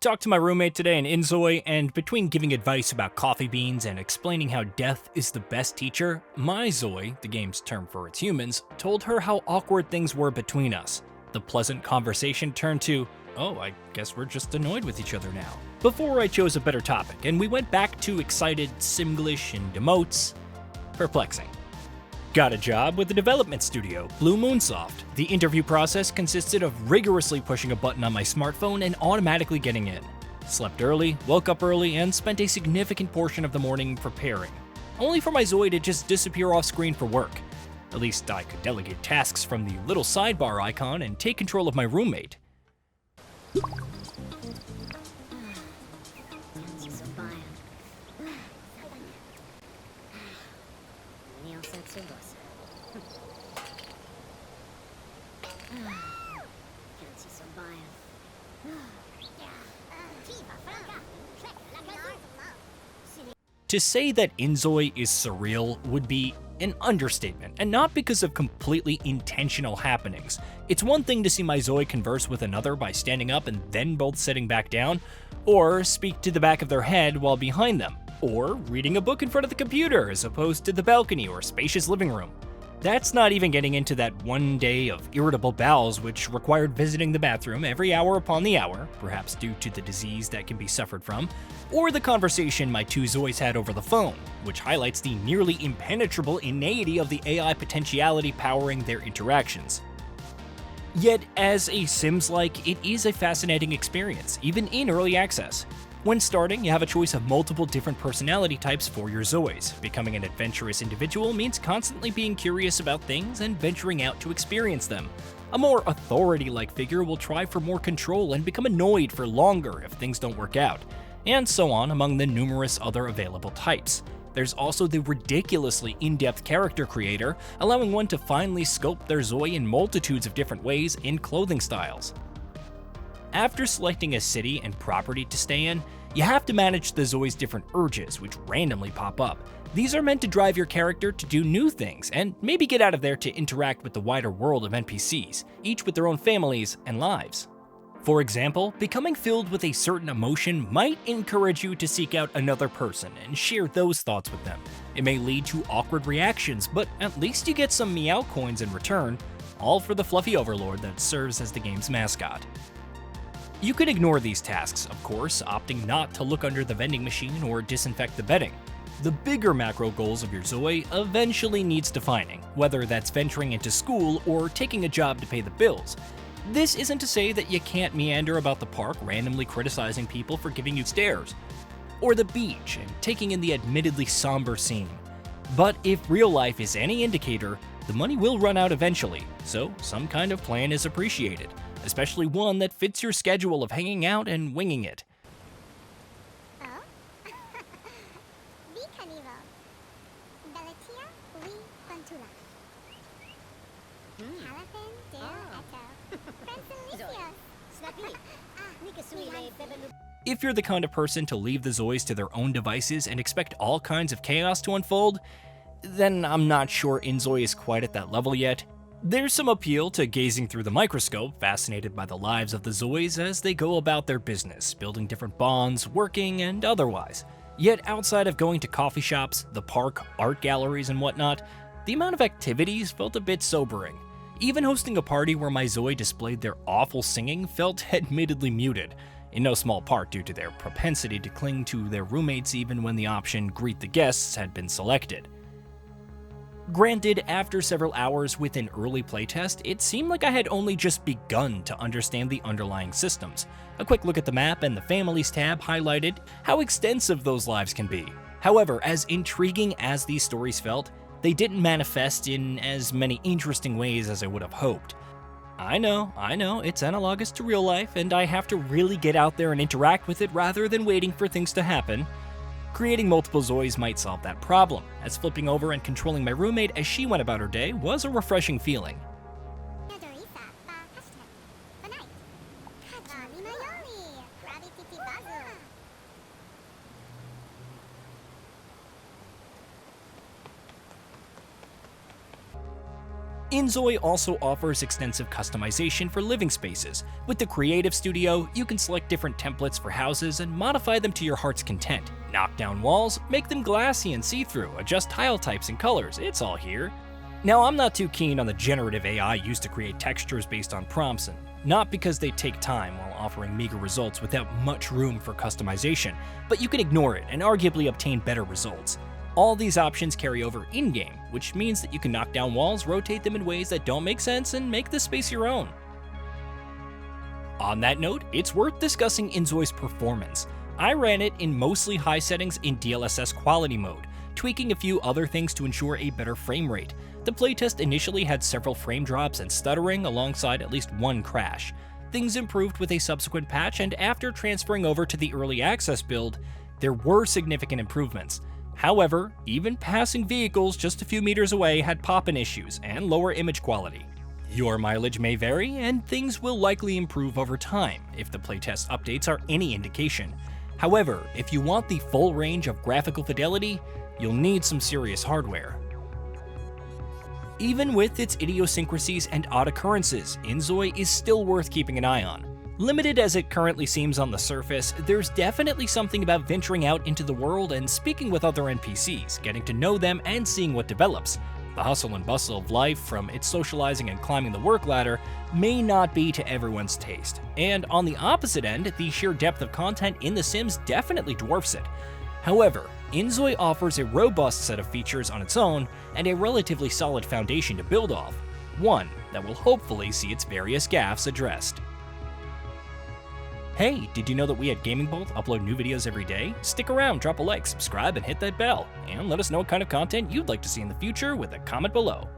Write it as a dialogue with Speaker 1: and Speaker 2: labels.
Speaker 1: Talked to my roommate today in inZOI, and between giving advice about coffee beans and explaining how death is the best teacher, my ZOI, the game's term for its humans, told her how awkward things were between us. The pleasant conversation turned to, oh, I guess we're just annoyed with each other now. Before I chose a better topic, and we went back to excited Simglish and emotes. Perplexing. Got a job with the development studio, Blue Moonsoft. The interview process consisted of rigorously pushing a button on my smartphone and automatically getting in. Slept early, woke up early, and spent a significant portion of the morning preparing, only for my ZOI to just disappear off screen for work. At least I could delegate tasks from the little sidebar icon and take control of my roommate. To say that inZOI is surreal would be an understatement, and not because of completely intentional happenings. It's one thing to see my ZOI converse with another by standing up and then both sitting back down, or speak to the back of their head while behind them, or reading a book in front of the computer as opposed to the balcony or spacious living room. That's not even getting into that one day of irritable bowels which required visiting the bathroom every hour upon the hour, perhaps due to the disease that can be suffered from, or the conversation my two ZOIs had over the phone, which highlights the nearly impenetrable innatity of the AI potentiality powering their interactions. Yet, as a Sims-like, it is a fascinating experience, even in early access. When starting, you have a choice of multiple different personality types for your ZOIs. Becoming an adventurous individual means constantly being curious about things and venturing out to experience them. A more authority-like figure will try for more control and become annoyed for longer if things don't work out, and so on among the numerous other available types. There's also the ridiculously in-depth character creator, allowing one to finely sculpt their ZOI in multitudes of different ways in clothing styles. After selecting a city and property to stay in, you have to manage the ZOI's different urges, which randomly pop up. These are meant to drive your character to do new things, and maybe get out of there to interact with the wider world of NPCs, each with their own families and lives. For example, becoming filled with a certain emotion might encourage you to seek out another person and share those thoughts with them. It may lead to awkward reactions, but at least you get some meow coins in return, all for the fluffy overlord that serves as the game's mascot. You can ignore these tasks, of course, opting not to look under the vending machine or disinfect the bedding. The bigger macro goals of your ZOI eventually needs defining, whether that's venturing into school or taking a job to pay the bills. This isn't to say that you can't meander about the park randomly criticizing people for giving you stares, or the beach and taking in the admittedly somber scene. But if real life is any indicator, the money will run out eventually, so some kind of plan is appreciated, especially one that fits your schedule of hanging out and winging it. If you're the kind of person to leave the ZOIs to their own devices and expect all kinds of chaos to unfold, then I'm not sure inZOI is quite at that level yet. There's some appeal to gazing through the microscope, fascinated by the lives of the ZOIs as they go about their business, building different bonds, working, and otherwise. Yet outside of going to coffee shops, the park, art galleries, and whatnot, the amount of activities felt a bit sobering. Even hosting a party where my ZOI displayed their awful singing felt admittedly muted, in no small part due to their propensity to cling to their roommates even when the option "greet the guests" had been selected. Granted, after several hours with an early playtest, it seemed like I had only just begun to understand the underlying systems. A quick look at the map and the Families tab highlighted how extensive those lives can be. However, as intriguing as these stories felt, they didn't manifest in as many interesting ways as I would have hoped. I know, it's analogous to real life, and I have to really get out there and interact with it rather than waiting for things to happen. Creating multiple ZOIs might solve that problem, as flipping over and controlling my roommate as she went about her day was a refreshing feeling. inZOI also offers extensive customization for living spaces. With the Creative Studio, you can select different templates for houses and modify them to your heart's content. Knock down walls, make them glassy and see-through, adjust tile types and colors, it's all here. Now, I'm not too keen on the generative AI used to create textures based on prompts, and not because they take time while offering meager results without much room for customization, but you can ignore it and arguably obtain better results. All these options carry over in-game, which means that you can knock down walls, rotate them in ways that don't make sense, and make the space your own. On that note, it's worth discussing inZOI's performance. I ran it in mostly high settings in DLSS quality mode, tweaking a few other things to ensure a better frame rate. The playtest initially had several frame drops and stuttering alongside at least one crash. Things improved with a subsequent patch, and after transferring over to the early access build, there were significant improvements. However, even passing vehicles just a few meters away had pop-in issues and lower image quality. Your mileage may vary, and things will likely improve over time if the playtest updates are any indication. However, if you want the full range of graphical fidelity, you'll need some serious hardware. Even with its idiosyncrasies and odd occurrences, inZOI is still worth keeping an eye on. Limited as it currently seems on the surface, there's definitely something about venturing out into the world and speaking with other NPCs, getting to know them and seeing what develops. The hustle and bustle of life, from its socializing and climbing the work ladder, may not be to everyone's taste. And on the opposite end, the sheer depth of content in The Sims definitely dwarfs it. However, inZOI offers a robust set of features on its own and a relatively solid foundation to build off, one that will hopefully see its various gaffes addressed. Hey, did you know that we at GamingBolt upload new videos every day? Stick around, drop a like, subscribe, and hit that bell, and let us know what kind of content you'd like to see in the future with a comment below.